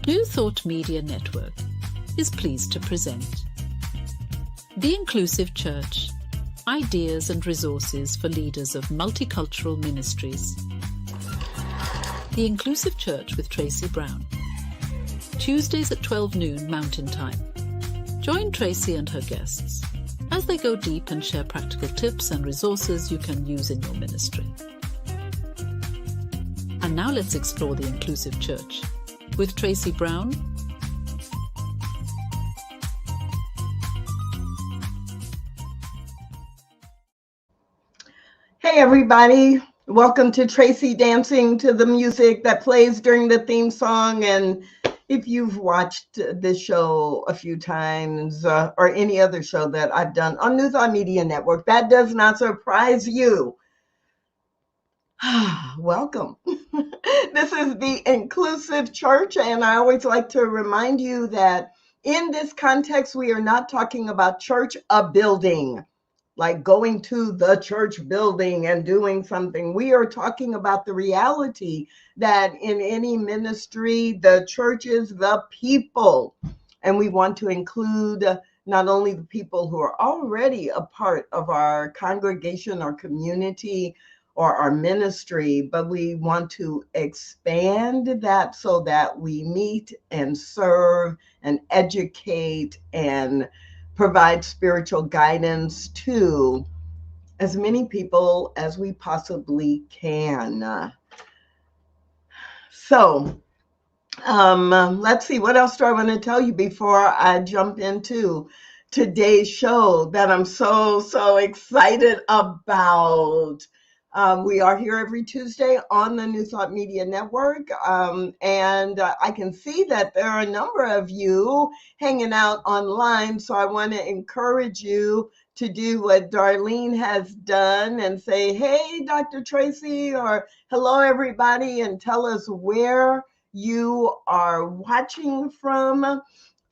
New Thought Media Network is pleased to present The Inclusive Church, Ideas and Resources for Leaders of Multicultural Ministries. The Inclusive Church with Tracy Brown. Tuesdays at 12 noon Mountain Time. Join Tracy and her guests as they go deep and share practical tips and resources you can use in your ministry. And now let's explore the Inclusive Church with Tracy Brown. Hey everybody, welcome to Tracy dancing to the music that plays during the theme song. And if you've watched this show a few times or any other show that I've done on New Thought Media Network, that does not surprise you. Welcome. This is the Inclusive Church, and I always like to remind you that in this context, we are not talking about church, a building, like going to the church building and doing something. We are talking about the reality that in any ministry, the church is the people, and we want to include not only the people who are already a part of our congregation or community or our ministry, but we want to expand that so that we meet and serve and educate and provide spiritual guidance to as many people as we possibly can. So let's see, what else do I want to tell you before I jump into today's show that I'm so excited about? We are here every Tuesday on the New Thought Media Network, and I can see that there are a number of you hanging out online, so I want to encourage you to do what Darlene has done and say, hey, Dr. Tracy, or hello, everybody, and tell us where you are watching from.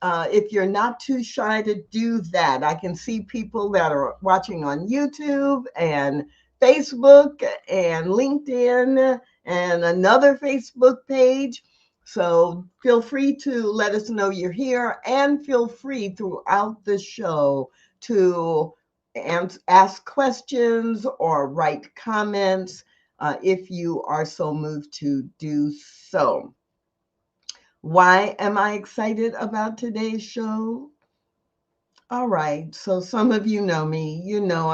If you're not too shy to do that, I can see people that are watching on YouTube and Facebook and LinkedIn and another Facebook page. So feel free to let us know you're here, and feel free throughout the show to ask questions or write comments if you are so moved to do so. Why am I excited about today's show? All right, so some of you know me, you know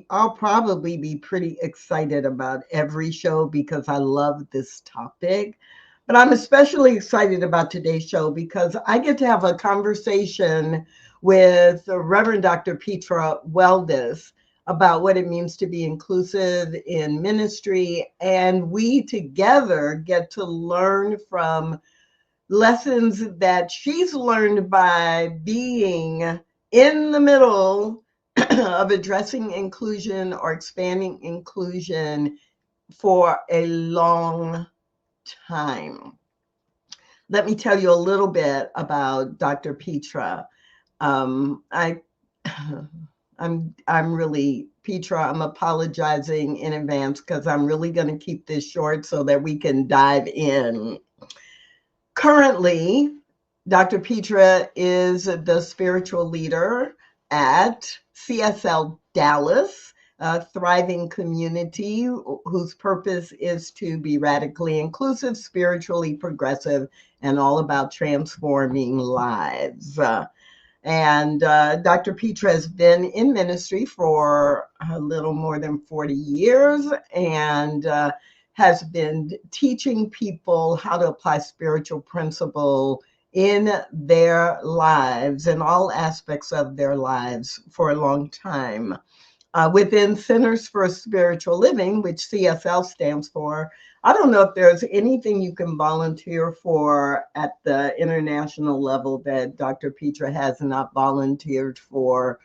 I'll probably be pretty excited about every show because I love this topic. But I'm especially excited about today's show because I get to have a conversation with Reverend Dr. Petra Weldes about what it means to be inclusive in ministry. And we together get to learn from lessons that she's learned by being in the middle of addressing inclusion or expanding inclusion for a long time. Let me tell you a little bit about Dr. Petra. I'm apologizing in advance because I'm really going to keep this short so that we can dive in. Currently, Dr. Petra is the spiritual leader at CSL Dallas, a thriving community whose purpose is to be radically inclusive, spiritually progressive, and all about transforming lives. And Dr. Petra has been in ministry for a little more than 40 years and has been teaching people how to apply spiritual principle in their lives, in all aspects of their lives for a long time. Within Centers for Spiritual Living, which CSL stands for, I don't know if there's anything you can volunteer for at the international level that Dr. Petra has not volunteered for.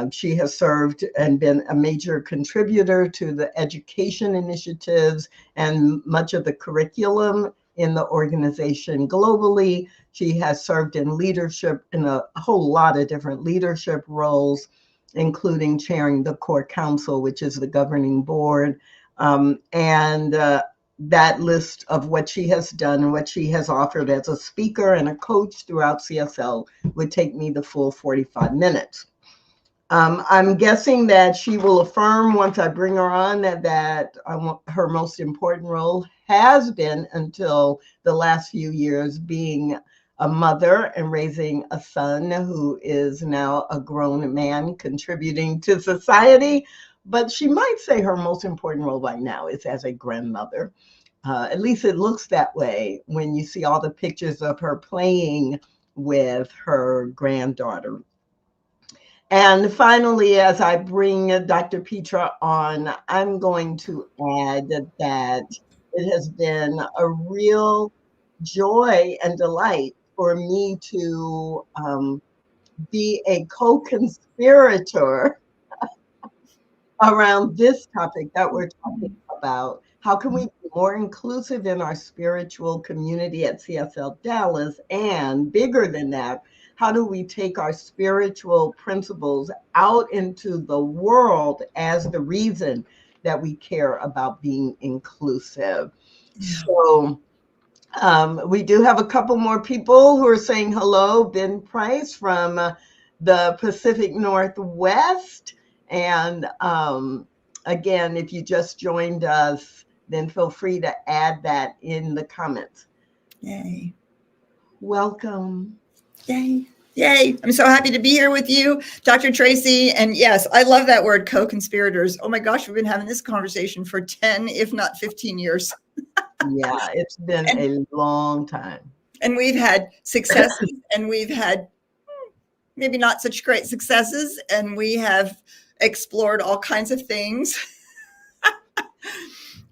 She has served and been a major contributor to the education initiatives and much of the curriculum in the organization globally. She has served in leadership in a whole lot of different leadership roles, including chairing the core council, which is the governing board. And that list of what she has done and what she has offered as a speaker and a coach throughout CSL would take me the full 45 minutes. I'm guessing that she will affirm once I bring her on that her most important role has been, until the last few years, being a mother and raising a son who is now a grown man contributing to society. But she might say her most important role right now is as a grandmother. At least it looks that way when you see all the pictures of her playing with her granddaughter. And finally, as I bring Dr. Petra on, I'm going to add that it has been a real joy and delight for me to be a co-conspirator around this topic that we're talking about. How can we be more inclusive in our spiritual community at CSL Dallas? And bigger than that, how do we take our spiritual principles out into the world as the reason that we care about being inclusive? So we do have a couple more people who are saying hello. Ben Price from the Pacific Northwest. And again, if you just joined us, then feel free to add that in the comments. Yay. Welcome. Yay. Yay. I'm so happy to be here with you, Dr. Tracy. And yes, I love that word, co-conspirators. Oh my gosh, we've been having this conversation for 10, if not 15 years. Yeah, it's been a long time. And we've had successes and we've had maybe not such great successes. And we have explored all kinds of things.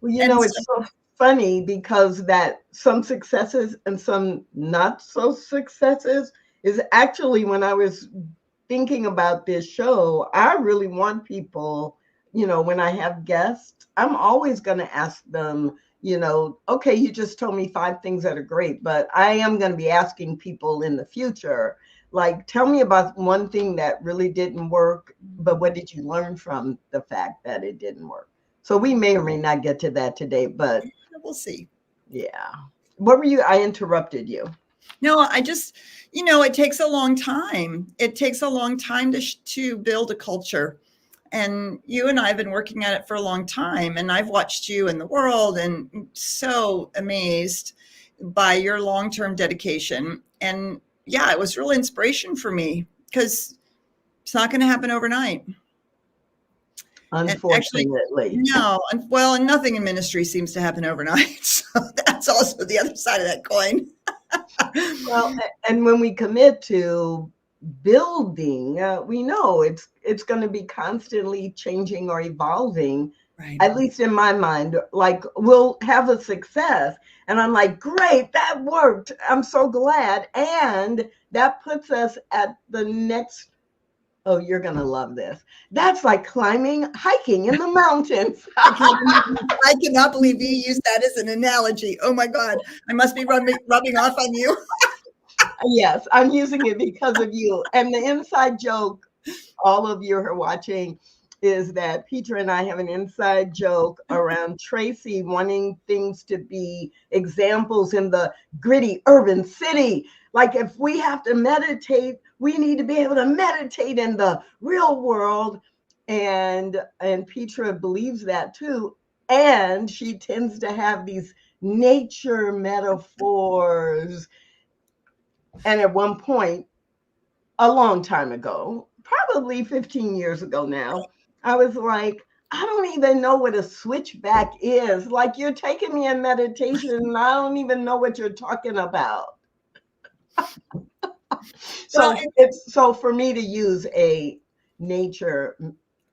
Well, you know, it's so funny because that some successes and some not so successes is actually, when I was thinking about this show, I really want people, you know, when I have guests, I'm always going to ask them, you know, okay, you just told me 5 things that are great, but I am going to be asking people in the future, like, tell me about one thing that really didn't work, but what did you learn from the fact that it didn't work? So we may or may not get to that today, but we'll see. Yeah. What were you? I interrupted you. No, I just, you know, it takes a long time. It takes a long time to build a culture. And you and I have been working at it for a long time. And I've watched you in the world and so amazed by your long-term dedication. And yeah, it was real inspiration for me because it's not going to happen overnight. Unfortunately. No. Well, and nothing in ministry seems to happen overnight. So that's also the other side of that coin. Well, and when we commit to building, we know it's going to be constantly changing or evolving. Right. At least in my mind, like we'll have a success and I'm like, great, that worked. I'm so glad. And that puts us at the next. Oh, you're going to love this. That's like hiking in the mountains. I cannot believe you used that as an analogy. Oh my God. I must be rubbing off on you. Yes, I'm using it because of you. And the inside joke, all of you who are watching, is that Petra and I have an inside joke around Tracy wanting things to be examples in the gritty urban city. Like if we have to meditate, we need to be able to meditate in the real world. And Petra believes that too. And she tends to have these nature metaphors. And at one point, a long time ago, probably 15 years ago now, I was like, I don't even know what a switchback is. Like you're taking me in meditation and I don't even know what you're talking about. So for me to use a nature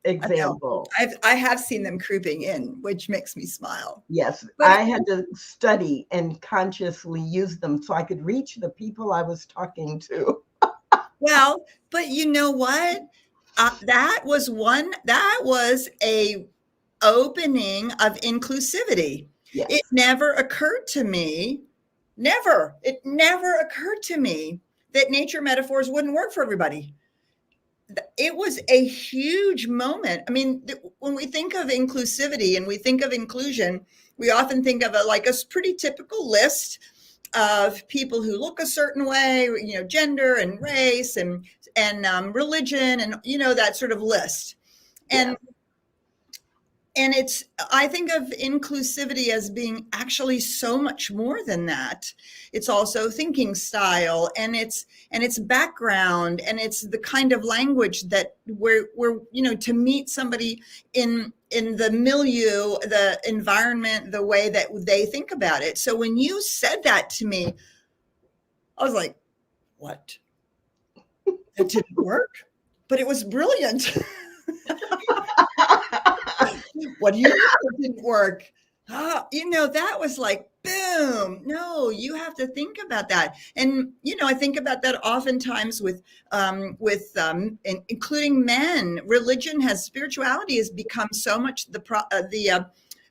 example. I have seen them creeping in, which makes me smile. Yes, but I had to study and consciously use them so I could reach the people I was talking to. Well, but you know what? That was a opening of inclusivity. Yes. It never occurred to me, it never occurred to me that nature metaphors wouldn't work for everybody. it was a huge moment. I mean, when we think of inclusivity and we think of inclusion, we often think of like a pretty typical list of people who look a certain way, gender and race and religion and, that sort of list. And And I think of inclusivity as being actually so much more than that. It's also thinking style, and it's background, and it's the kind of language that we're to meet somebody in the milieu, the environment, the way that they think about it. So when you said that to me, I was like, what? That didn't work, but it was brilliant. What do you mean it didn't work? That was like, boom. No, you have to think about that. And, I think about that oftentimes with including men. Spirituality has become so much the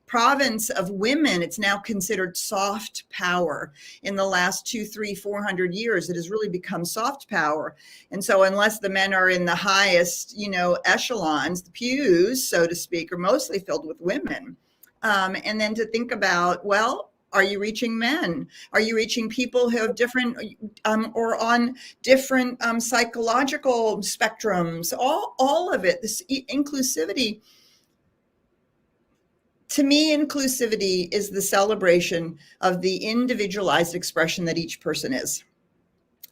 province of women. It's now considered soft power. In the last 200, 300, 400 years, it has really become soft power. And so unless the men are in the highest, echelons, the pews, so to speak, are mostly filled with women. And then to think about, well, are you reaching men? Are you reaching people who have different or on different psychological spectrums? All of it, this inclusivity. To me, inclusivity is the celebration of the individualized expression that each person is.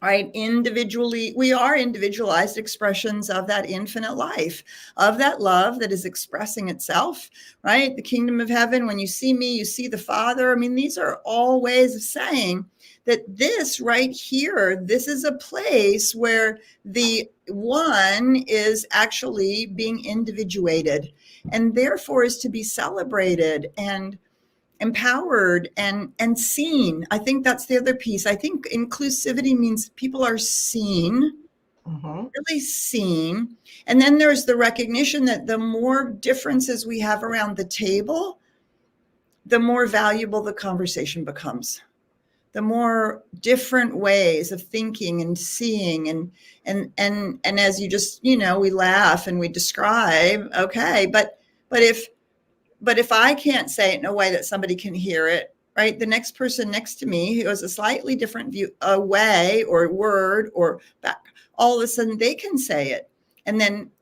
Right? We are individualized expressions of that infinite life, of that love that is expressing itself, right? The kingdom of heaven, when you see me, you see the Father. I mean, these are all ways of saying that this right here, this is a place where the one is actually being individuated and therefore is to be celebrated and empowered and seen. I think that's the other piece. I think inclusivity means people are seen, really seen. And then there's the recognition that the more differences we have around the table, the more valuable the conversation becomes. The more different ways of thinking and seeing and as you just, we laugh and we describe, okay, but if I can't say it in a way that somebody can hear it, right? The next person next to me who has a slightly different view, a way or word or back, all of a sudden they can say it. And then,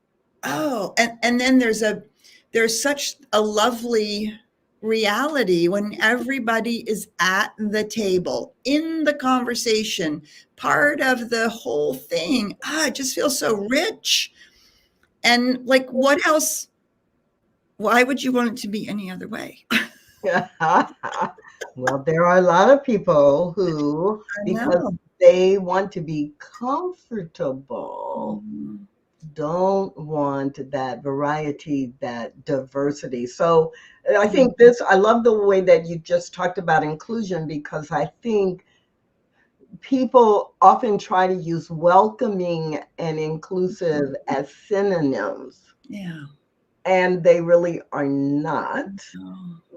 and then there's such a lovely reality when everybody is at the table, in the conversation, part of the whole thing. It just feels so rich. And like, what else? Why would you want it to be any other way? Well, there are a lot of people who, because they want to be comfortable, don't want that variety, that diversity. So I think I love the way that you just talked about inclusion, because I think people often try to use welcoming and inclusive as synonyms. Yeah. And they really are not,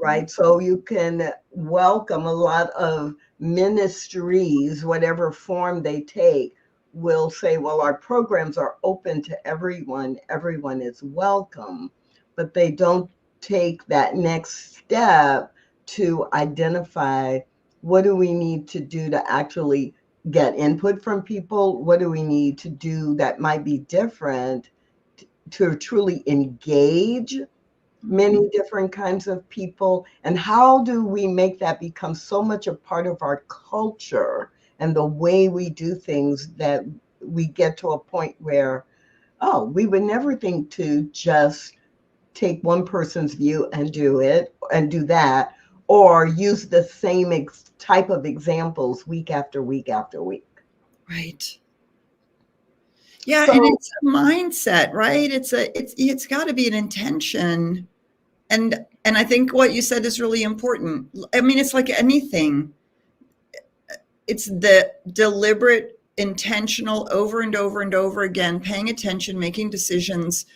right? So you can welcome a lot of ministries, whatever form they take, will say, well, our programs are open to everyone. Everyone is welcome, but they don't take that next step to identify what do we need to do to actually get input from people? What do we need to do that might be different to truly engage many different kinds of people? And how do we make that become so much a part of our culture and the way we do things that we get to a point where, we would never think to just take one person's view and do it and do that, or use the same type of examples week after week after week. Right. Yeah, so, and it's a mindset, right? It's got to be an intention, and I think what you said is really important. I mean, it's like anything. It's the deliberate, intentional, over and over and over again, paying attention, making decisions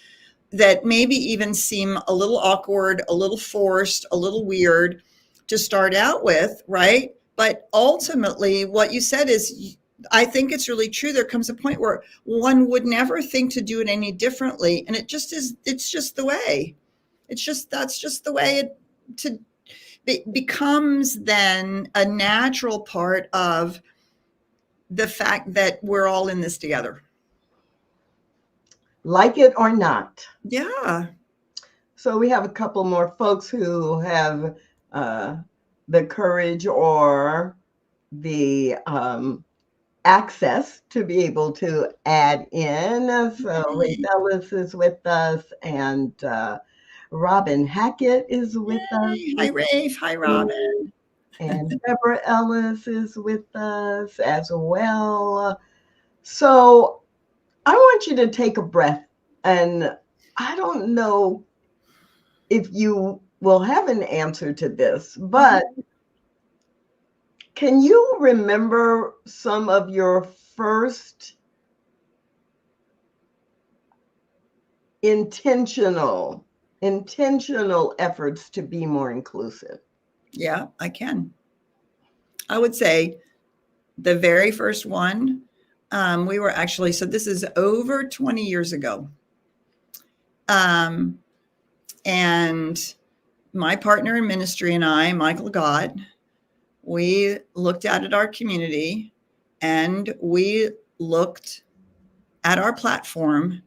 that maybe even seem a little awkward, a little forced, a little weird to start out with, right? But ultimately, what you said is I think it's really true. There comes a point where one would never think to do it any differently. And it just is, it's just the way. That's just the way it becomes then a natural part of the fact that we're all in this together. Like it or not. Yeah. So we have a couple more folks who have the courage or the access to be able to add in. So Ray Ellis is with us, and Robin Hackett is with us. Hi, Rafe. Hi, Robin. And Deborah Ellis is with us as well. So I want you to take a breath, and I don't know if you will have an answer to this, but can you remember some of your first intentional efforts to be more inclusive? Yeah, I can. I would say the very first one, we were actually, so this is over 20 years ago. And my partner in ministry and I, Michael Gott, we looked out at our community and we looked at our platform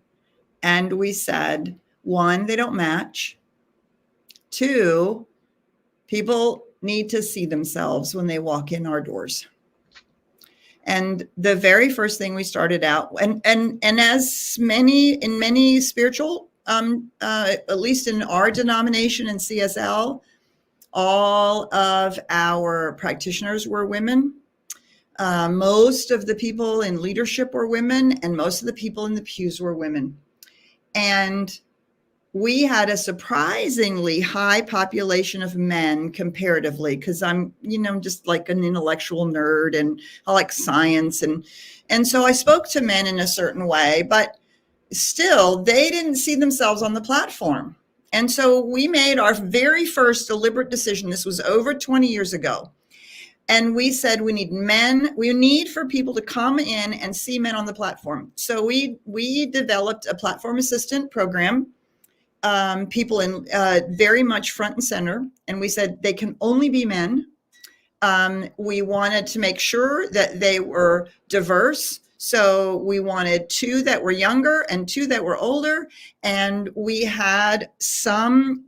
and we said, one, they don't match. Two, people need to see themselves when they walk in our doors. And the very first thing we started out, and as many spiritual, at least in our denomination in CSL, all of our practitioners were women. Most of the people in leadership were women, and most of the people in the pews were women. And we had a surprisingly high population of men comparatively, because I'm, just like an intellectual nerd and I like science. And so I spoke to men in a certain way, but still they didn't see themselves on the platform. And so we made our very first deliberate decision. This was over 20 years ago. And we said, we need for people to come in and see men on the platform. So we developed a platform assistant program, people in very much front and center. And we said they can only be men. We wanted to make sure that they were diverse. So we wanted 2 that were younger and 2 that were older. And we had some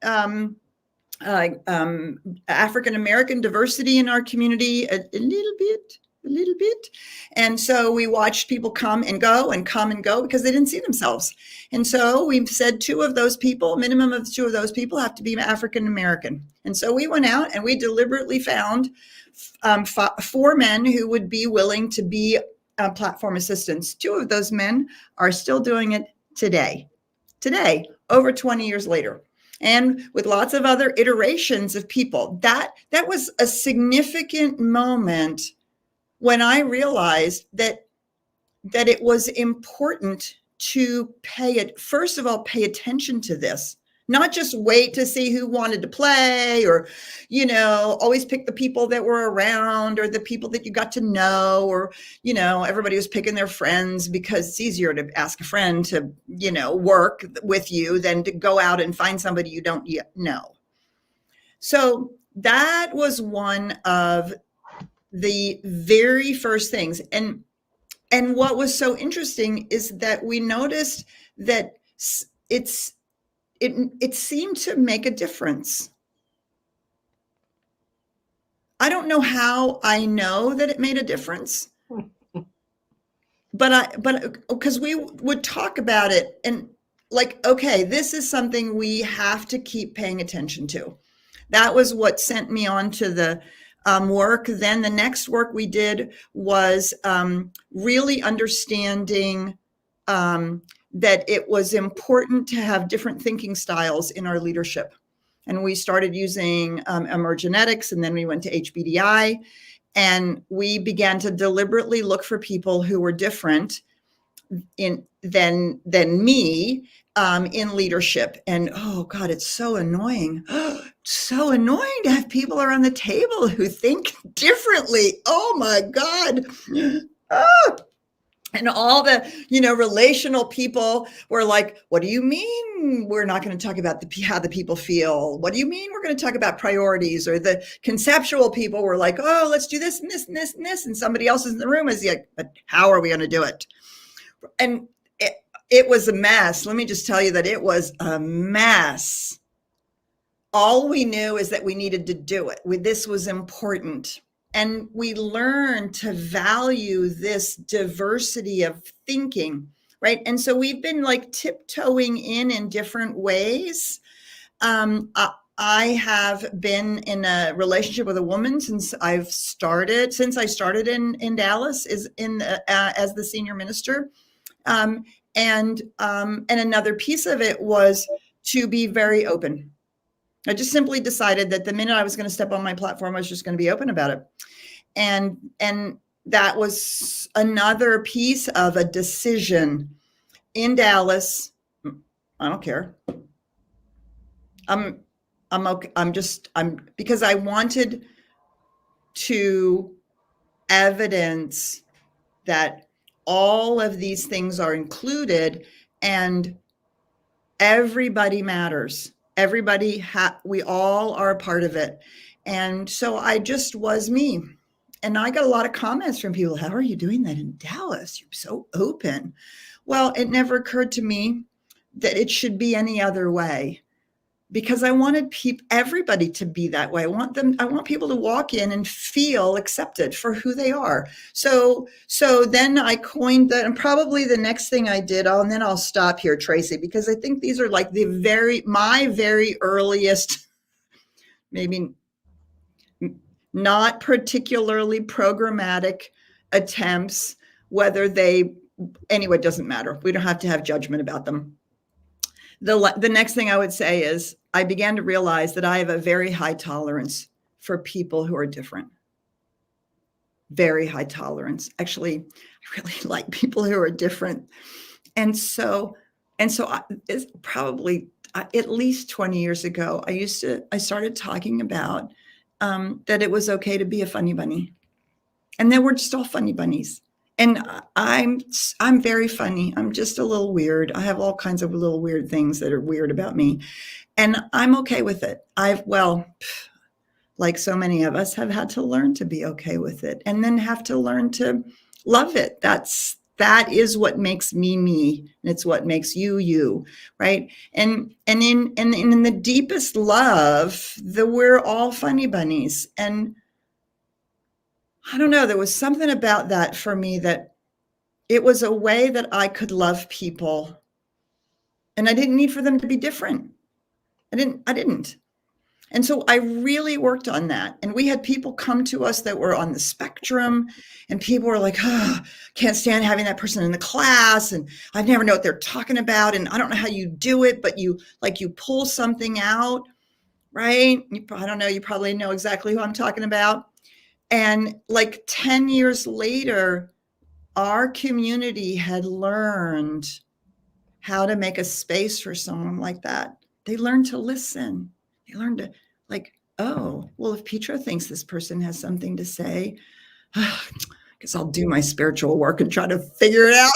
African-American diversity in our community, a little bit. And so we watched people come and go because they didn't see themselves. And so we said 2 of those people, minimum of 2 of those people have to be African-American. And so we went out and we deliberately found 4 men who would be willing to be platform assistants. 2 of those men are still doing it today, over 20 years later. And with lots of other iterations of people. That was a significant moment when I realized that it was important to pay attention to this, not just wait to see who wanted to play or, always pick the people that were around or the people that you got to know, or, everybody was picking their friends because it's easier to ask a friend to, work with you than to go out and find somebody you don't yet know. So that was one of the very first things. And what was so interesting is that we noticed that it seemed to make a difference. I don't know how I know that it made a difference, but because we would talk about it and like, okay, this is something we have to keep paying attention to. That was what sent me on to the work. Then the next work we did was really understanding that it was important to have different thinking styles in our leadership. And we started using emergenetics, and then we went to HBDI, and we began to deliberately look for people who were different than me in leadership. And oh God, it's so annoying. So annoying to have people around the table who think differently. Oh my God. And all the, relational people were like, what do you mean we're not going to talk about how the people feel? What do you mean we're going to talk about priorities? Or the conceptual people were like, oh, let's do this and this and this and this. And somebody else is in the room is like, but how are we going to do it? And it was a mess. Let me just tell you that it was a mess. All we knew is that we needed to do it. This was important. And we learn to value this diversity of thinking, right? And so we've been like tiptoeing in different ways. I have been in a relationship with a woman since I started in Dallas as the senior minister. And another piece of it was to be very open. I just simply decided that the minute I was going to step on my platform, I was just going to be open about it. And that was another piece of a decision in Dallas. I don't care. I'm okay. I'm because I wanted to evidence that all of these things are included and everybody matters. We all are a part of it. And so I just was me. And I got a lot of comments from people. How are you doing that in Dallas? You're so open. Well, it never occurred to me that it should be any other way, because I wanted everybody to be that way. I want people to walk in and feel accepted for who they are. So then I coined that, and probably the next thing I did, and then I'll stop here, Tracy, because I think these are like my very earliest, maybe not particularly programmatic attempts, anyway, it doesn't matter. We don't have to have judgment about them. The next thing I would say is I began to realize that I have a very high tolerance for people who are different. Very high tolerance. Actually, I really like people who are different. And so it's probably at least 20 years ago, I started talking about that it was okay to be a funny bunny, and that we're just all funny bunnies. And I'm very funny. I'm just a little weird. I have all kinds of little weird things that are weird about me, and I'm okay with it. Like so many of us, have had to learn to be okay with it, and then have to learn to love it. That is what makes me me, and it's what makes you you, right? And in the deepest love, we're all funny bunnies. And I don't know, there was something about that for me, that it was a way that I could love people, and I didn't need for them to be different. I didn't. And so I really worked on that. And we had people come to us that were on the spectrum, and people were like, oh, can't stand having that person in the class. And I never know what they're talking about. And I don't know how you do it, but you pull something out, right? I don't know. You probably know exactly who I'm talking about. And like 10 years later, our community had learned how to make a space for someone like that. They learned to listen. They learned to oh, well, if Petra thinks this person has something to say, I guess I'll do my spiritual work and try to figure it out.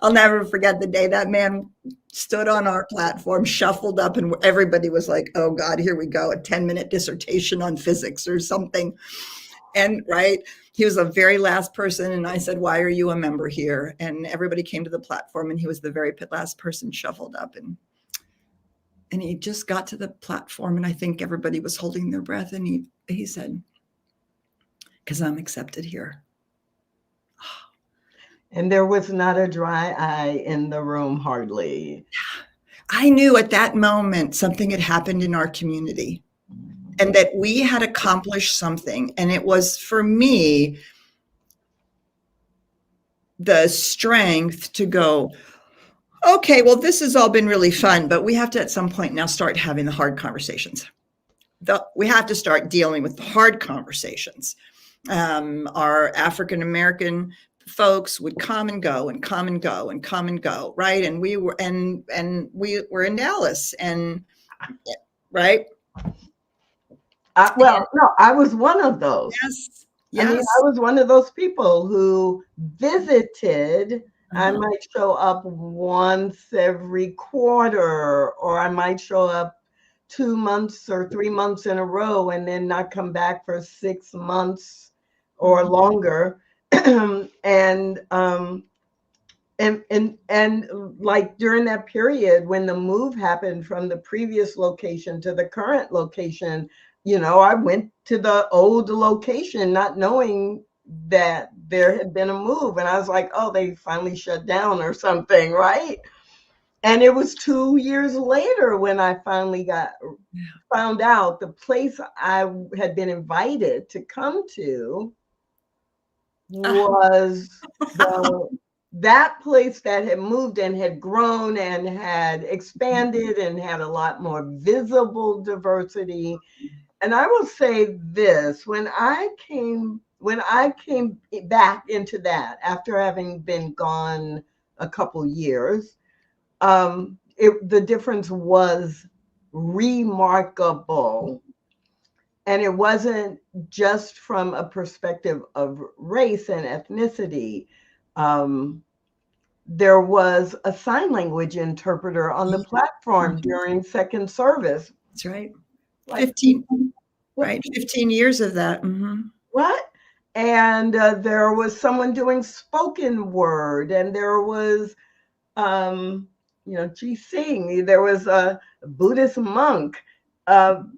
I'll never forget the day that man stood on our platform, shuffled up, and everybody was like, oh God, here we go, a 10-minute dissertation on physics or something. And right, he was the very last person. And I said, why are you a member here? And everybody came to the platform, and he was the very last person shuffled up. And he just got to the platform, and I think everybody was holding their breath. And he said, because I'm accepted here. And there was not a dry eye in the room, hardly. I knew at that moment something had happened in our community, and that we had accomplished something. And it was, for me, the strength to go, okay, well, this has all been really fun, but we have to at some point now start having the hard conversations. We have to start dealing with the hard conversations. Our African-American folks would come and go and come and go and come and go, right? And we were in Dallas, and right. No, I was one of those. Yes. I mean, Yes. I was one of those people who visited. I Uh-huh. might show up once every quarter, or I might show up 2 months or 3 months in a row and then not come back for 6 months or Mhm. longer. and and like during that period when the move happened from the previous location to the current location, I went to the old location not knowing that there had been a move, and I was like, oh, they finally shut down or something, right? And it was 2 years later when I finally found out the place I had been invited to come to was the that place that had moved and had grown and had expanded and had a lot more visible diversity. And I will say this, when I came back into that after having been gone a couple years, the difference was remarkable. And it wasn't just from a perspective of race and ethnicity. Um, there was a sign language interpreter on the platform Mhm. during second service. That's right. Like, 15, what? right? 15 years of that. Mm-hmm. What? And there was someone doing spoken word, and there was, Ji Singh. There was a Buddhist monk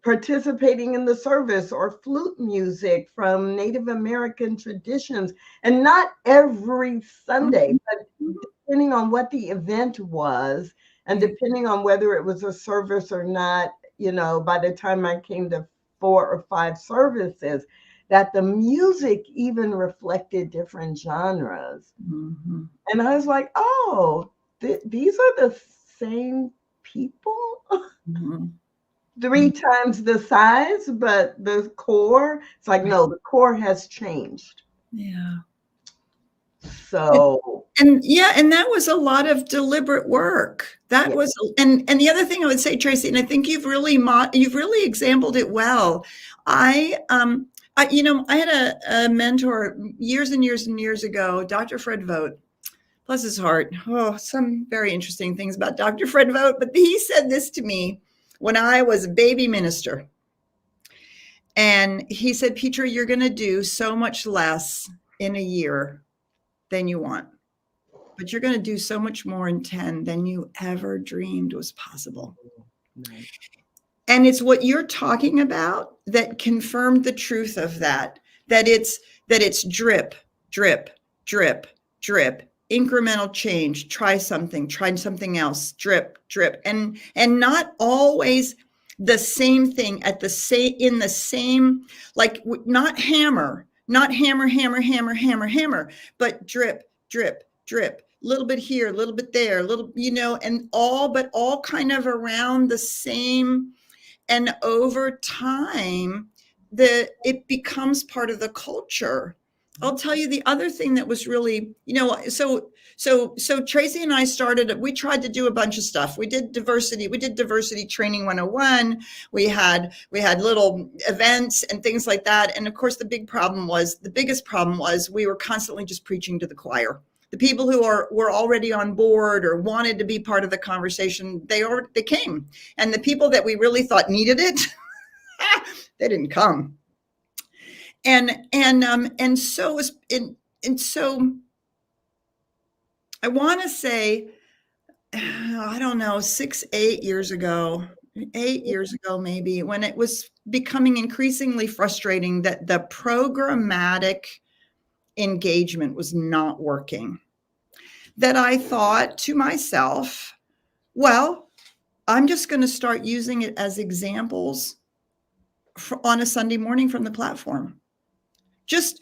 participating in the service, or flute music from Native American traditions. And not every Sunday, but depending on what the event was, and depending on whether it was a service or not, by the time I came to 4 or 5 services, that the music even reflected different genres. Mm-hmm. And I was like, oh, these are the same people? Mm-hmm. 3 times the size, but the core, it's like, no, the core has changed. Yeah. So, And that was a lot of deliberate work. That yeah. was, and the other thing I would say, Tracy, and I think you've really exampled it well. I had a mentor years and years and years ago, Dr. Fred Vogt, bless his heart. Oh, some very interesting things about Dr. Fred Vogt, but he said this to me when I was a baby minister. And he said, Petra, you're going to do so much less in a year than you want, but you're going to do so much more in 10 than you ever dreamed was possible. Nice. And it's what you're talking about that confirmed the truth of that it's drip, drip, drip, drip, incremental change, try something else, drip, drip, and not always the same thing in the same, like not hammer, but drip, drip, drip, a little bit here, a little bit there, a little, and all kind of around the same. And over time, it becomes part of the culture. I'll tell you the other thing that was really, so Tracy and I we tried to do a bunch of stuff. We did diversity training 101. We had little events and things like that. And of course, the biggest problem was we were constantly just preaching to the choir. The people who were already on board or wanted to be part of the conversation, they came. And the people that we really thought needed it, they didn't come. And so I want to say, I don't know, 8 years ago maybe, when it was becoming increasingly frustrating that the programmatic engagement was not working, that I thought to myself, well, I'm just going to start using it as examples on a Sunday morning from the platform. Just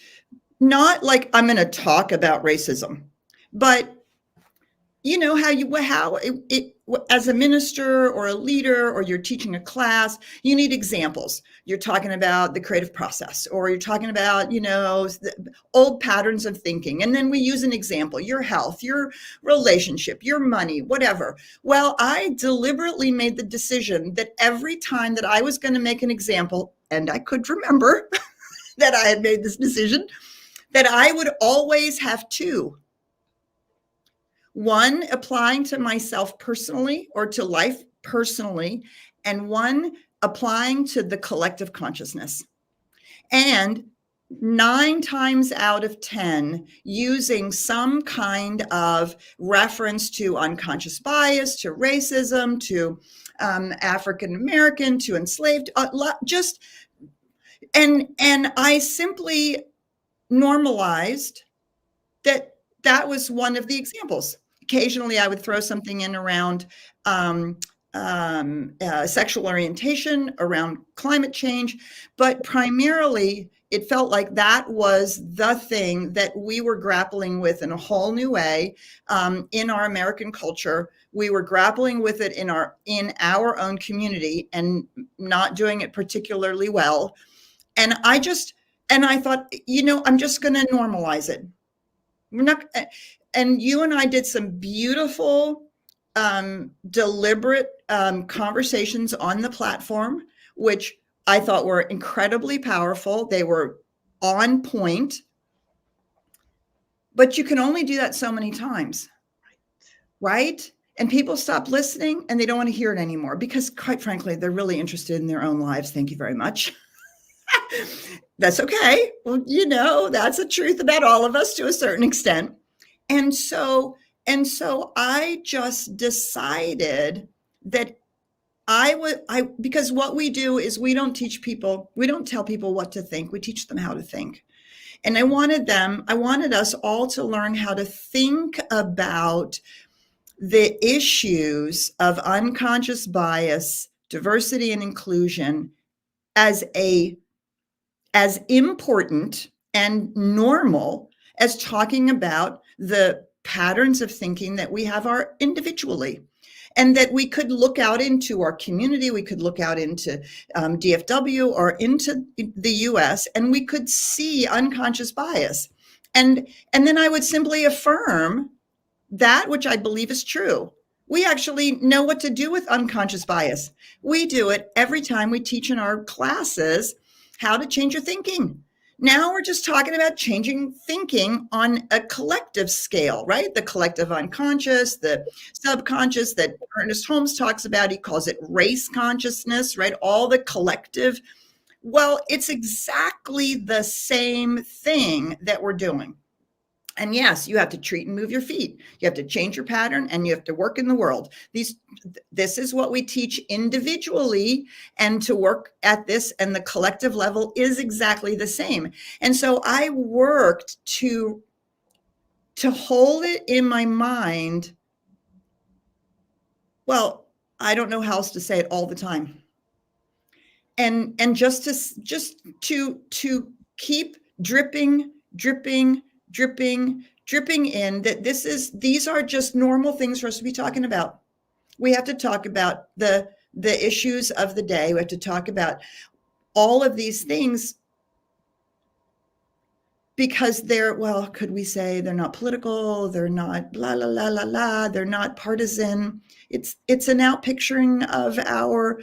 not like I'm going to talk about racism, but how as a minister or a leader, or you're teaching a class, you need examples. You're talking about the creative process, or you're talking about, the old patterns of thinking. And then we use an example, your health, your relationship, your money, whatever. Well, I deliberately made the decision that every time that I was going to make an example, and I could remember, that I had made this decision that I would always have two. One applying to myself personally or to life personally, and one applying to the collective consciousness. And 9 times out of 10, using some kind of reference to unconscious bias, to racism, to African American, to enslaved, and I simply normalized that was one of the examples. Occasionally, I would throw something in around sexual orientation, around climate change, but primarily it felt like that was the thing that we were grappling with in a whole new way in our American culture. We were grappling with it in our own community and not doing it particularly well. And I thought, I'm just going to normalize it. We're not, and you and I did some beautiful, deliberate conversations on the platform, which I thought were incredibly powerful. They were on point, but you can only do that so many times, right? And people stop listening and they don't want to hear it anymore because, quite frankly, they're really interested in their own lives. Thank you very much. That's okay. Well, that's the truth about all of us to a certain extent. And so I just decided that because what we do is we don't tell people what to think. We teach them how to think. And I wanted us all to learn how to think about the issues of unconscious bias, diversity and inclusion as important and normal as talking about the patterns of thinking that we have individually, and that we could look out into our community, we could look out into DFW or into the US, and we could see unconscious bias. And then I would simply affirm that which I believe is true. We actually know what to do with unconscious bias. We do it every time we teach in our classes how to change your thinking. Now we're just talking about changing thinking on a collective scale, right? The collective unconscious, the subconscious that Ernest Holmes talks about. He calls it race consciousness, right? All the collective. Well, it's exactly the same thing that we're doing. And yes, you have to treat and move your feet. You have to change your pattern and you have to work in the world. This is what we teach individually, and to work at this and the collective level is exactly the same. And so I worked to hold it in my mind. Well, I don't know how else to say it all the time. And just to keep dripping in that these are just normal things for us to be talking about. We have to talk about the issues of the day. We have to talk about all of these things because could we say they're not political, they're not blah, blah, blah, blah, blah, they're not partisan. It's an outpicturing of our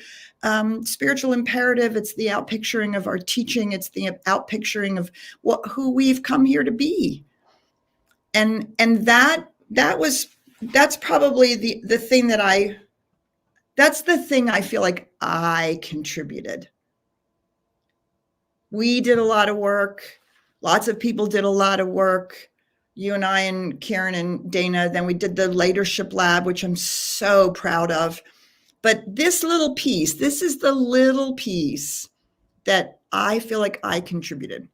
spiritual imperative. It's the outpicturing of our teaching. It's the outpicturing of who we've come here to be. And that's probably the thing that's the thing I feel like I contributed. We did a lot of work. Lots of people did a lot of work. You and I and Karen and Dana, then we did the Leadership Lab, which I'm so proud of. But this is the little piece that I feel like I contributed.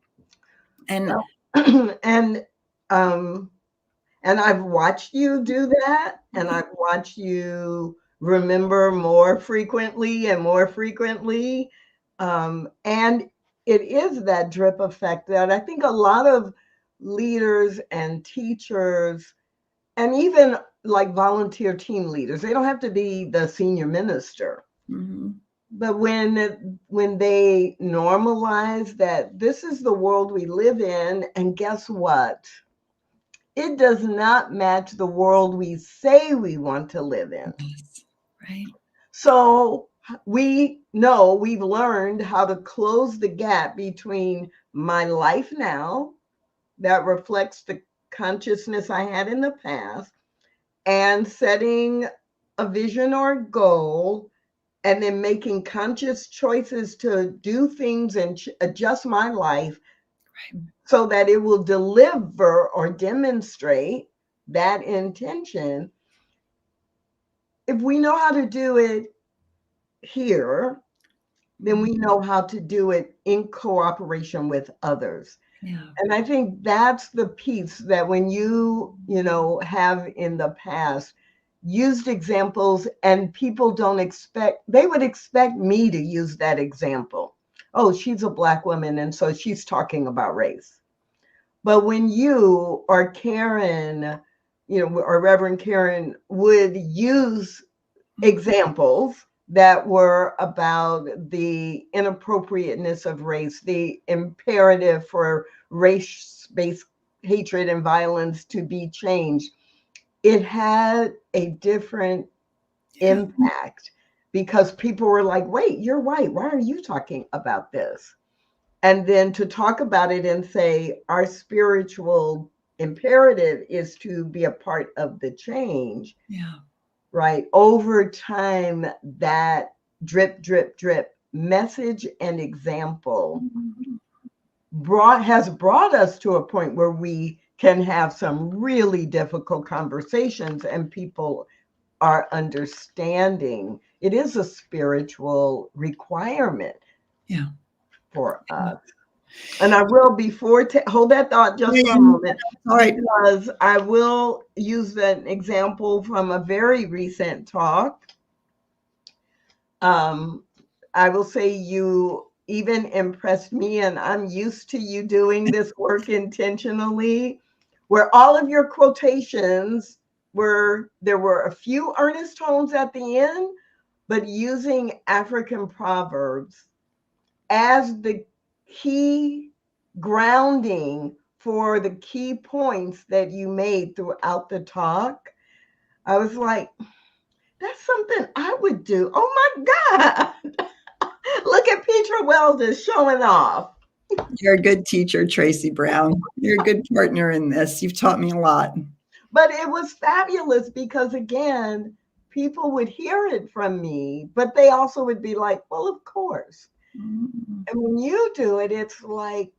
And and I've watched you do that, and I've watched you remember more frequently and more frequently. And it is that drip effect that I think a lot of leaders and teachers, and even like volunteer team leaders, they don't have to be the senior minister. Mm-hmm. But when they normalize that this is the world we live in, and guess what? It does not match the world we say we want to live in. Right. So We know we've learned how to close the gap between my life now that reflects the consciousness I had in the past and setting a vision or goal and then making conscious choices to do things and adjust my life so that it will deliver or demonstrate that intention. If we know how to do it here, then we know how to do it in cooperation with others. Yeah. And I think that's the piece that when you have in the past used examples and people don't expect, they would expect me to use that example. Oh, she's a Black woman, and so she's talking about race. But when you or Karen, or Reverend Karen would use examples that were about the inappropriateness of race, the imperative for race-based hatred and violence to be changed, it had a different impact because people were like, wait, you're white. Why are you talking about this? And then to talk about it and say, our spiritual imperative is to be a part of the change. Yeah. Right. Over time, that drip, drip, drip message and example has brought us to a point where we can have some really difficult conversations and people are understanding. It is a spiritual requirement for us. And I will, hold that thought just for a moment. All right. Because I will use an example from a very recent talk. I will say you even impressed me, and I'm used to you doing this work intentionally, where all of your quotations there were a few earnest tones at the end, but using African proverbs as the key grounding for the key points that you made throughout the talk. I was like, that's something I would do. Oh my God. Look at Petra Weldes showing off. You're a good teacher, Tracy Brown. You're a good partner in this. You've taught me a lot. But it was fabulous because, again, people would hear it from me, but they also would be like, well, of course. And when you do it, it's like,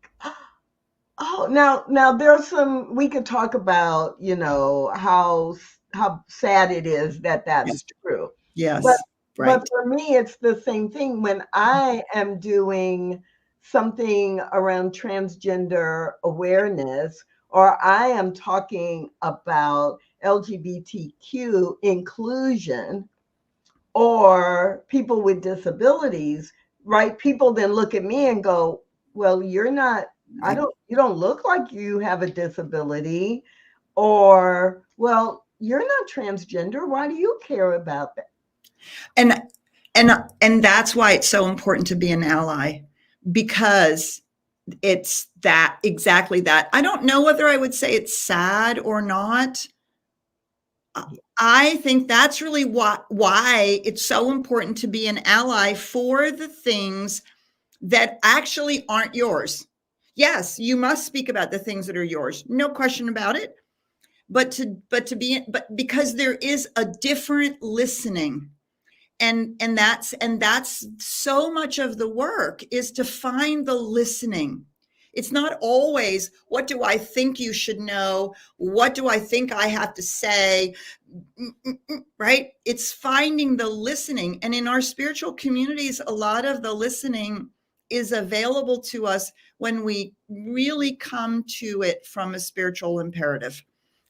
oh, now there's we could talk about, how sad it is that that's true. Yes. But for me, it's the same thing when I am doing something around transgender awareness, or I am talking about LGBTQ inclusion or people with disabilities, right? People then look at me and go, well, you're not, you don't look like you have a disability, or, well, you're not transgender. Why do you care about that? And that's why it's so important to be an ally, because it's exactly that. I don't know whether I would say it's sad or not. I think that's really why it's so important to be an ally for the things that actually aren't yours. Yes, you must speak about the things that are yours, no question about it. But because there is a different listening. And that's so much of the work is to find the listening. It's not always, what do I think you should know? What do I think I have to say? Right? It's finding the listening. And in our spiritual communities, a lot of the listening is available to us when we really come to it from a spiritual imperative.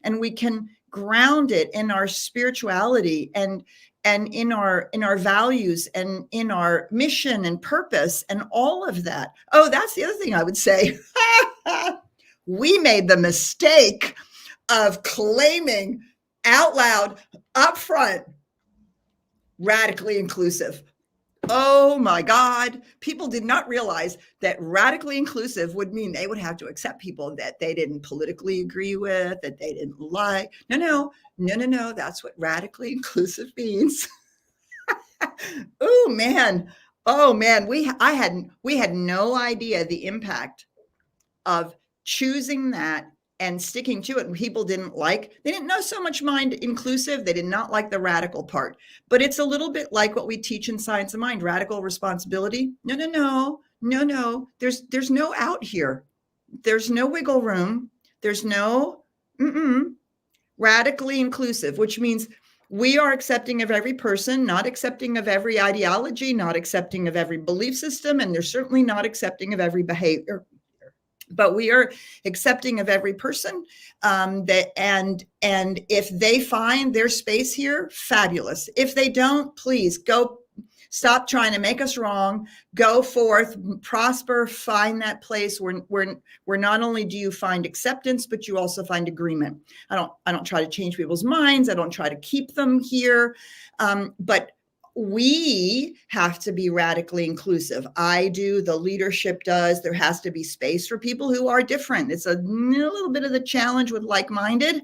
And we can ground it in our spirituality and in our values and in our mission and purpose and all of that. Oh, that's the other thing I would say. We made the mistake of claiming out loud, up front, radically inclusive. Oh my God. People did not realize that radically inclusive would mean they would have to accept people that they didn't politically agree with, that they didn't like. No. That's what radically inclusive means. Oh man. Oh man. We had no idea the impact of choosing that and sticking to it. And people they didn't know so much mind inclusive. They did not like the radical part, but it's a little bit like what we teach in Science of Mind, radical responsibility. No. There's no out here. There's no wiggle room. There's no radically inclusive, which means we are accepting of every person, not accepting of every ideology, not accepting of every belief system, and they're certainly not accepting of every behavior. But we are accepting of every person, and if they find their space here, fabulous. If they don't, please go. Stop trying to make us wrong. Go forth, prosper, find that place where not only do you find acceptance, but you also find agreement. I don't try to change people's minds. I don't try to keep them here, but we have to be radically inclusive. I do, the leadership does. There has to be space for people who are different. It's a little bit of the challenge with like-minded.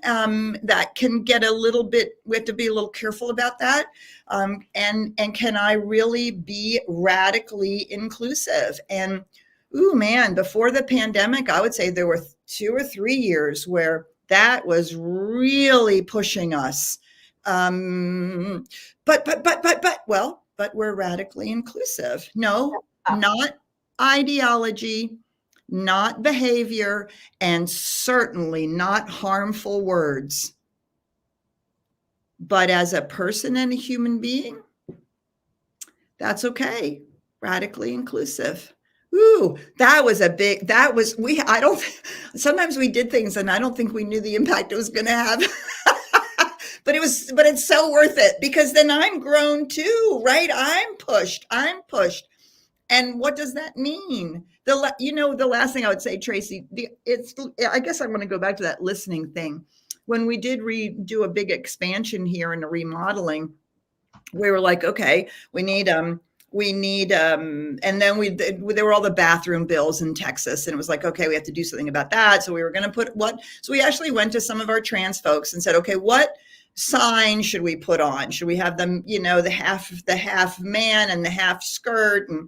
That can get a little bit, we have to be a little careful about that. And can I really be radically inclusive? And before the pandemic, I would say there were 2 or 3 years where that was really pushing us. But we're radically inclusive. No, not ideology, not behavior, and certainly not harmful words. But as a person and a human being, that's okay. Radically inclusive. Sometimes we did things and I don't think we knew the impact it was going to have. But it's so worth it, because then I'm grown too, right? I'm pushed. And what does that mean? The last thing I would say, Tracy, I guess I want to go back to that listening thing. When we did do a big expansion here and a remodeling, we were like, okay, we need, and then there were all the bathroom bills in Texas, and it was like, okay, we have to do something about that. So we were going to so we actually went to some of our trans folks and said, okay, what sign should we put on? Should we have them, the half man and the half skirt, and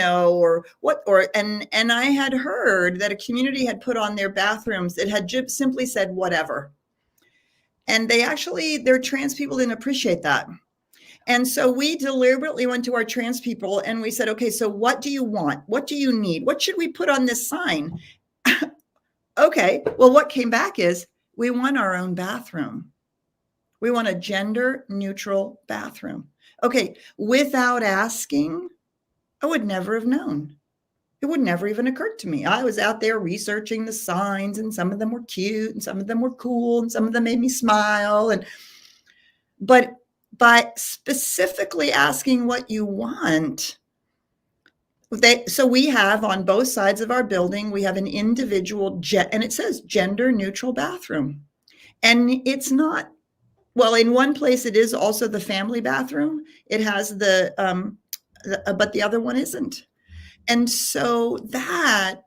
or what? And I had heard that a community had put on their bathrooms, it had simply said whatever, and their trans people didn't appreciate that. And so we deliberately went to our trans people and we said, okay, so what do you want? What do you need? What should we put on this sign? Okay, well, what came back is, we want our own bathroom. We want a gender neutral bathroom. Okay, without asking, I would never have known. It would never even occur to me. I was out there researching the signs, and some of them were cute and some of them were cool and some of them made me smile. But by specifically asking what you want, so we have on both sides of our building, we have an individual and it says gender neutral bathroom. And it's not, well, in one place it is also the family bathroom. It has but the other one isn't. And so that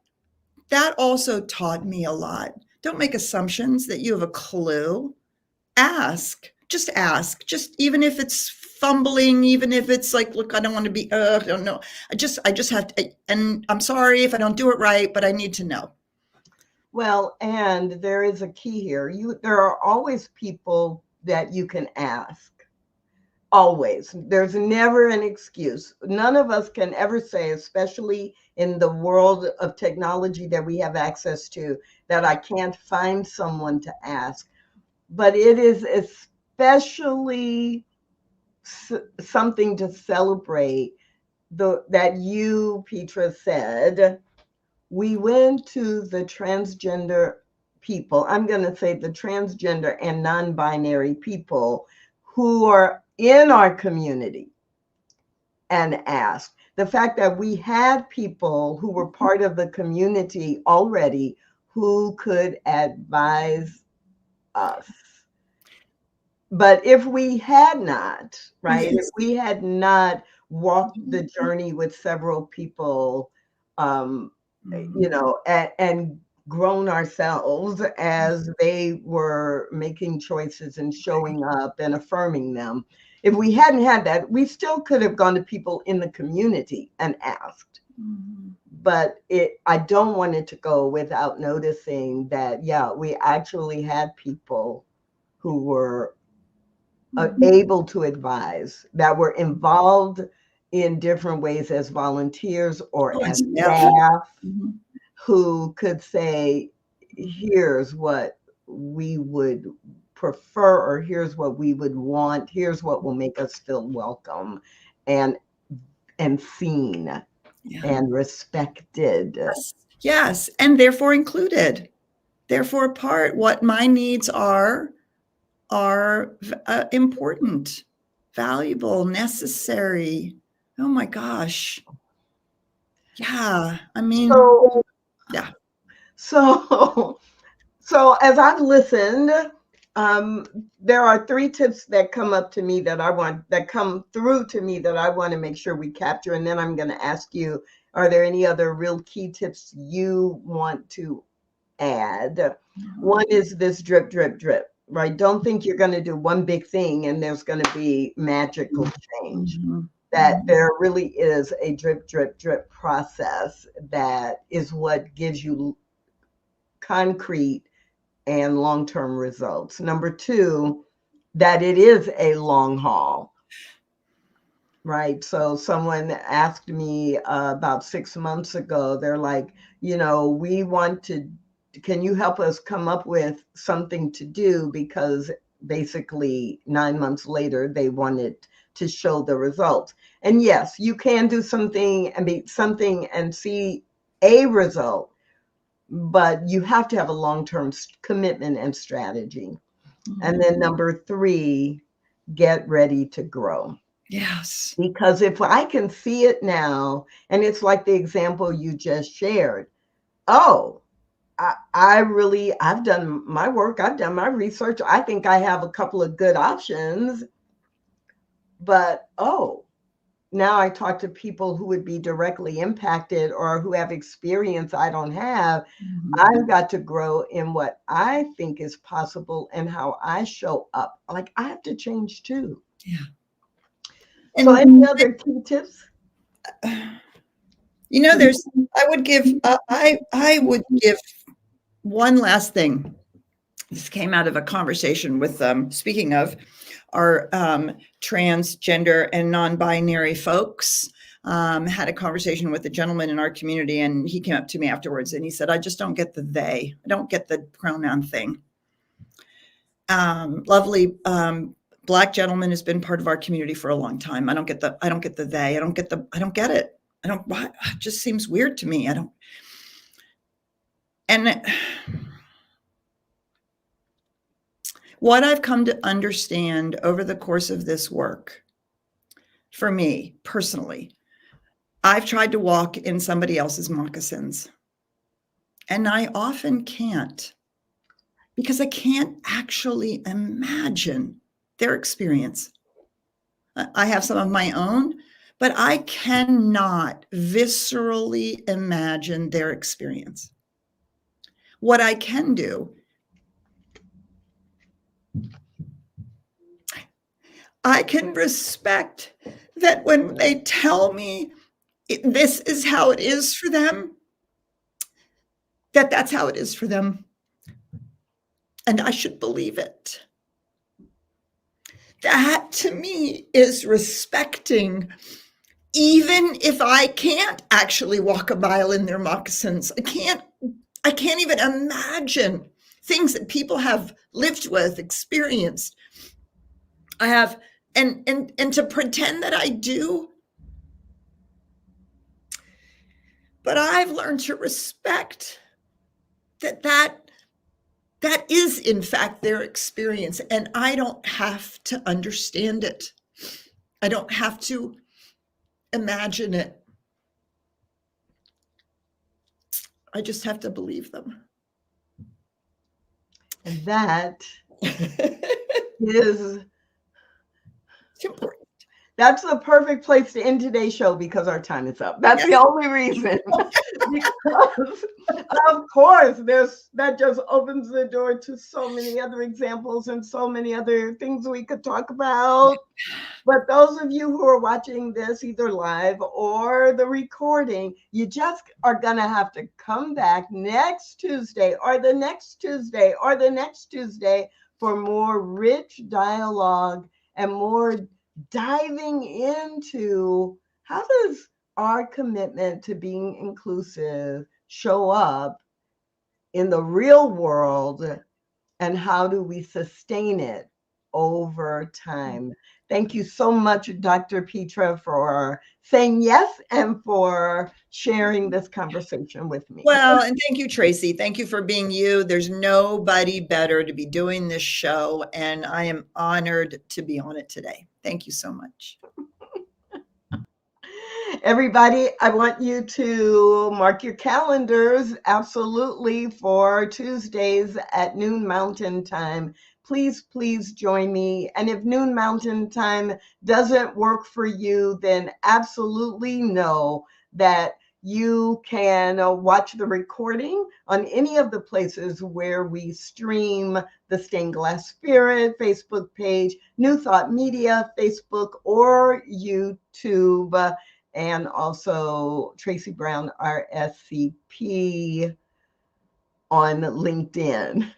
also taught me a lot. Don't make assumptions that you have a clue. Just ask, even if it's fumbling, even if it's like, look, I don't want to be, I don't know. I just have to, and I'm sorry if I don't do it right, but I need to know. Well, and there is a key here. There are always people that you can ask. Always. There's never an excuse. None of us can ever say, especially in the world of technology that we have access to, that I can't find someone to ask. But it is especially something to celebrate that you, Petra, said. We went to the transgender people, I'm going to say the transgender and non-binary people who are in our community, and asked. The fact that we had people who were part of the community already who could advise us. But if we had not, right, if we had not walked the journey with several people, and grown ourselves as they were making choices and showing up and affirming them, If we hadn't had that, we still could have gone to people in the community and asked. But I don't want it to go without noticing that, yeah, we actually had people who were able to advise, that were involved in different ways as volunteers or as staff, who could say, here's what we would prefer, or here's what we would want, here's what will make us feel welcome and seen and respected. Yes, and therefore included, therefore a part. What my needs are important, valuable, necessary. Oh my gosh. Yeah, I mean, yeah. So as I've listened, there are 3 tips that come through to me that I want to make sure we capture. And then I'm going to ask you, are there any other real key tips you want to add? One is this drip, drip, drip, right? Don't think you're going to do one big thing and there's going to be magical change. That there really is a drip, drip, drip process that is what gives you concrete and long-term results. Number 2, that it is a long haul, right? So someone asked me about 6 months ago, they're like, can you help us come up with something to do? Because basically 9 months later, they wanted to show the results. And yes, you can do something and see a result, but you have to have a long-term commitment and strategy. And then number 3, get ready to grow. Yes. Because if I can see it now, and it's like the example you just shared, I've done my work, I've done my research, I think I have a couple of good options, but now I talk to people who would be directly impacted or who have experience I don't have. I've got to grow in what I think is possible and how I show up. Like, I have to change too. Yeah. So any other key tips? I would give one last thing. This came out of a conversation with, speaking of our transgender and non-binary folks, had a conversation with a gentleman in our community, and he came up to me afterwards and he said, I just don't get the they. I don't get the pronoun thing. Lovely Black gentleman has been part of our community for a long time. I don't get the they. I don't get it. It just seems weird to me. And what I've come to understand over the course of this work, for me personally, I've tried to walk in somebody else's moccasins, and I often can't, because I can't actually imagine their experience. I have some of my own, but I cannot viscerally imagine their experience. What I can do, I can respect that when they tell me this is how it is for them, that's how it is for them. And I should believe it. That to me is respecting, even if I can't actually walk a mile in their moccasins. I can't even imagine things that people have lived with, experienced. I have, and to pretend that I do. But I've learned to respect that is in fact their experience, and I don't have to understand it. I don't have to imagine it. I just have to believe them. And that is important. That's the perfect place to end today's show, because our time is up. That's the only reason. Because of course that just opens the door to so many other examples and so many other things we could talk about. But those of you who are watching this either live or the recording, you just are going to have to come back next Tuesday or the next Tuesday or the next Tuesday for more rich dialogue and more diving into how does our commitment to being inclusive show up in the real world, and how do we sustain it over time? Thank you so much, Dr. Petra, for saying yes and for sharing this conversation with me. Well, and thank you, Tracy. Thank you for being you. There's nobody better to be doing this show, and I am honored to be on it today. Thank you so much. Everybody, I want you to mark your calendars absolutely for Tuesdays at noon Mountain Time. Please, please join me. And if noon Mountain Time doesn't work for you, then absolutely know that you can watch the recording on any of the places where we stream the Stained Glass Spirit Facebook page, New Thought Media, Facebook, or YouTube. And also Tracy Brown, RScP on LinkedIn.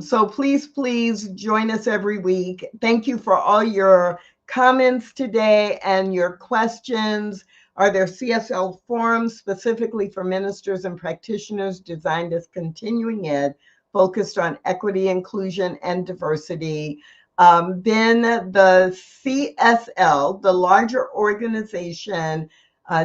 So please, please join us every week. Thank you for all your comments today and your questions. Are there CSL forums specifically for ministers and practitioners designed as continuing ed, focused on equity, inclusion, and diversity? Then the CSL, the larger organization,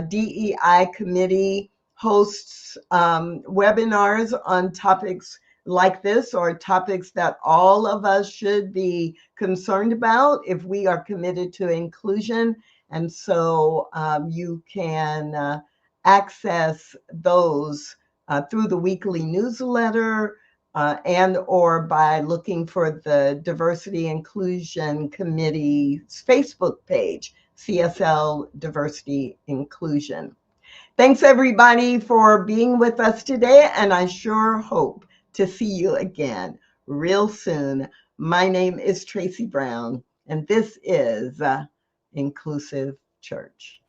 DEI committee, hosts webinars on topics like this, or topics that all of us should be concerned about if we are committed to inclusion. And so you can access those through the weekly newsletter, and or by looking for the Diversity Inclusion Committee's Facebook page, CSL Diversity Inclusion. Thanks everybody for being with us today, and I sure hope to see you again real soon. My name is Tracy Brown, and this is Inclusive Church.